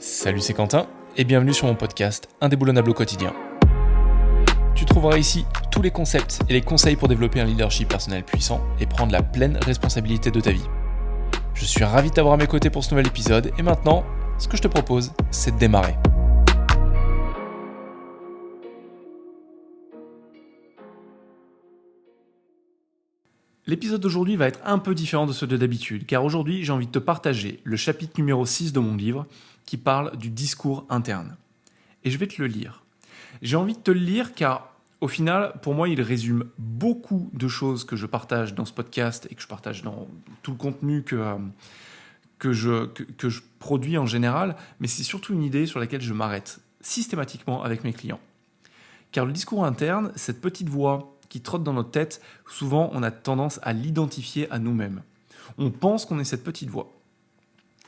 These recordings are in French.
Salut, c'est Quentin et bienvenue sur mon podcast Indéboulonnable au quotidien. Tu trouveras ici tous les concepts et les conseils pour développer un leadership personnel puissant et prendre la pleine responsabilité de ta vie. Je suis ravi de t'avoir à mes côtés pour ce nouvel épisode et maintenant, ce que je te propose, c'est de démarrer. L'épisode d'aujourd'hui va être un peu différent de ceux de d'habitude, car aujourd'hui j'ai envie de te partager le chapitre numéro 6 de mon livre qui parle du discours interne. Et je vais te le lire. J'ai envie de te le lire car au final, pour moi, il résume beaucoup de choses que je partage dans ce podcast et que je partage dans tout le contenu que je produis en général, mais c'est surtout une idée sur laquelle je m'arrête systématiquement avec mes clients. Car le discours interne, cette petite voix qui trotte dans notre tête, souvent on a tendance à l'identifier à nous-mêmes. On pense qu'on est cette petite voix.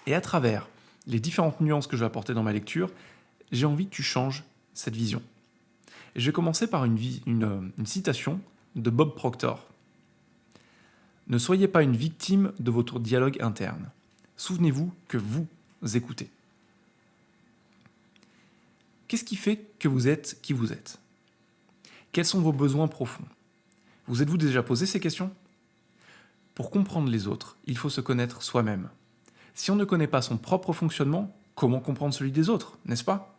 Et à travers les différentes nuances que je vais apporter dans ma lecture, j'ai envie que tu changes cette vision. Et je vais commencer par une citation de Bob Proctor. « Ne soyez pas une victime de votre dialogue interne. Souvenez-vous que vous écoutez. » Qu'est-ce qui fait que vous êtes qui vous êtes ? Quels sont vos besoins profonds ? Vous êtes-vous déjà posé ces questions ? Pour comprendre les autres, il faut se connaître soi-même. Si on ne connaît pas son propre fonctionnement, comment comprendre celui des autres, n'est-ce pas ?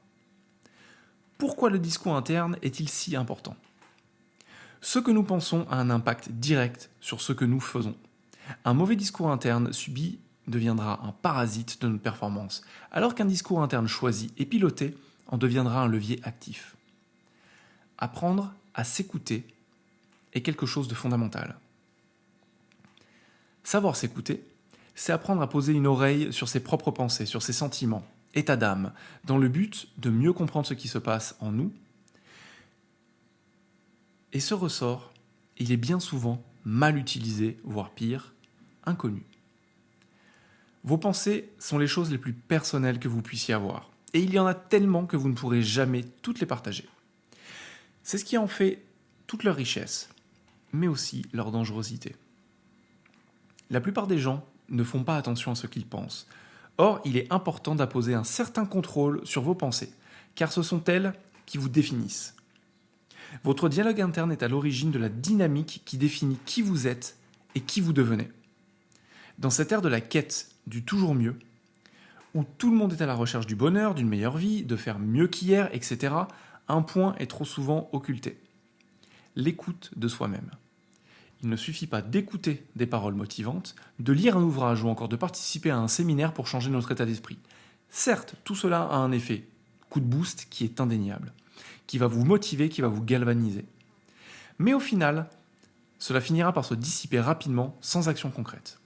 Pourquoi le discours interne est-il si important ? Ce que nous pensons a un impact direct sur ce que nous faisons. Un mauvais discours interne subi deviendra un parasite de notre performance, alors qu'un discours interne choisi et piloté en deviendra un levier actif. Apprendre à s'écouter est quelque chose de fondamental. Savoir s'écouter, c'est apprendre à poser une oreille sur ses propres pensées, sur ses sentiments, état d'âme, dans le but de mieux comprendre ce qui se passe en nous. Et ce ressort, il est bien souvent mal utilisé, voire pire, inconnu. Vos pensées sont les choses les plus personnelles que vous puissiez avoir. Et il y en a tellement que vous ne pourrez jamais toutes les partager. C'est ce qui en fait toute leur richesse, mais aussi leur dangerosité. La plupart des gens ne font pas attention à ce qu'ils pensent. Or, il est important d'apposer un certain contrôle sur vos pensées, car ce sont elles qui vous définissent. Votre dialogue interne est à l'origine de la dynamique qui définit qui vous êtes et qui vous devenez. Dans cette ère de la quête du toujours mieux, où tout le monde est à la recherche du bonheur, d'une meilleure vie, de faire mieux qu'hier, etc., un point est trop souvent occulté. L'écoute de soi-même. Il ne suffit pas d'écouter des paroles motivantes, de lire un ouvrage ou encore de participer à un séminaire pour changer notre état d'esprit. Certes, tout cela a un effet coup de boost qui est indéniable, qui va vous motiver, qui va vous galvaniser. Mais au final, cela finira par se dissiper rapidement sans action concrète.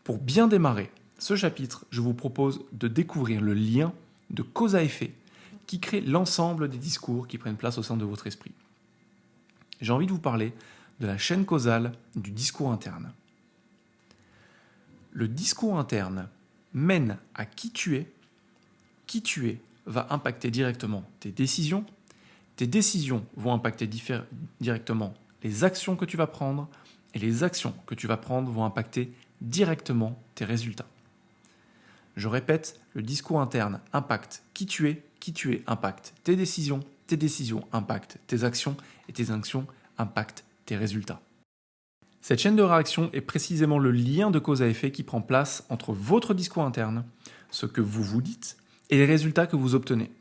Pour bien démarrer ce chapitre, je vous propose de découvrir le lien de cause à effet qui crée l'ensemble des discours qui prennent place au sein de votre esprit. J'ai envie de vous parler de la chaîne causale du discours interne. Le discours interne mène à qui tu es va impacter directement tes décisions vont impacter directement les actions que tu vas prendre, et les actions que tu vas prendre vont impacter directement tes résultats. Je répète, le discours interne impacte qui tu es impacte tes décisions impactent tes actions, et tes actions impactent tes résultats. Cette chaîne de réaction est précisément le lien de cause à effet qui prend place entre votre discours interne, ce que vous vous dites, et les résultats que vous obtenez.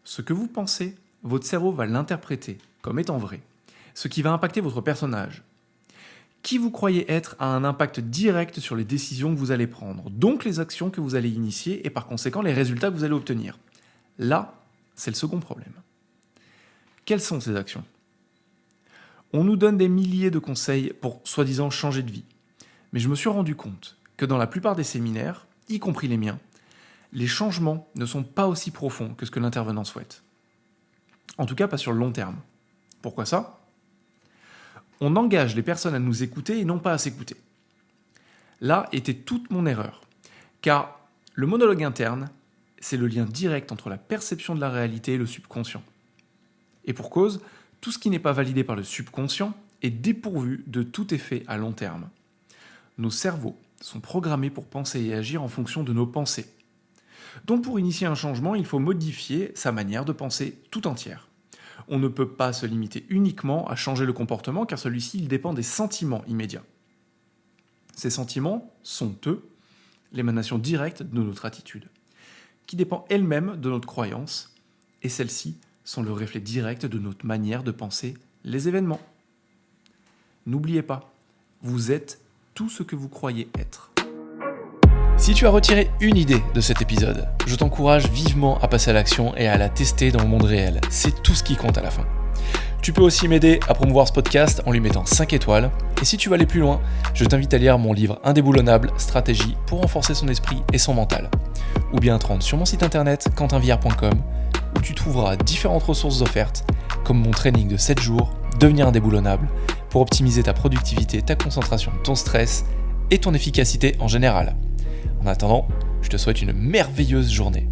Ce que vous pensez, votre cerveau va l'interpréter comme étant vrai, ce qui va impacter votre personnage. Qui vous croyez être a un impact direct sur les décisions que vous allez prendre, donc les actions que vous allez initier et par conséquent les résultats que vous allez obtenir. Là, c'est le second problème. Quelles sont ces actions ? On nous donne des milliers de conseils pour soi-disant changer de vie. Mais je me suis rendu compte que dans la plupart des séminaires, y compris les miens, les changements ne sont pas aussi profonds que ce que l'intervenant souhaite. En tout cas, pas sur le long terme. Pourquoi ça ? On engage les personnes à nous écouter et non pas à s'écouter. Là était toute mon erreur. Car le monologue interne, c'est le lien direct entre la perception de la réalité et le subconscient. Et pour cause, tout ce qui n'est pas validé par le subconscient est dépourvu de tout effet à long terme. Nos cerveaux sont programmés pour penser et agir en fonction de nos pensées. Donc pour initier un changement, il faut modifier sa manière de penser tout entière. On ne peut pas se limiter uniquement à changer le comportement car celui-ci il dépend des sentiments immédiats. Ces sentiments sont, eux, l'émanation directe de notre attitude, qui dépend elle-même de notre croyance, et celles-ci sont le reflet direct de notre manière de penser les événements. N'oubliez pas, vous êtes tout ce que vous croyez être. Si tu as retiré une idée de cet épisode, je t'encourage vivement à passer à l'action et à la tester dans le monde réel. C'est tout ce qui compte à la fin. Tu peux aussi m'aider à promouvoir ce podcast en lui mettant 5 étoiles. Et si tu veux aller plus loin, je t'invite à lire mon livre Indéboulonnable, stratégie pour renforcer son esprit et son mental. Ou bien te rendre sur mon site internet quentinvillard.com où tu trouveras différentes ressources offertes, comme mon training de 7 jours, Devenir indéboulonnable, pour optimiser ta productivité, ta concentration, ton stress et ton efficacité en général. En attendant, je te souhaite une merveilleuse journée.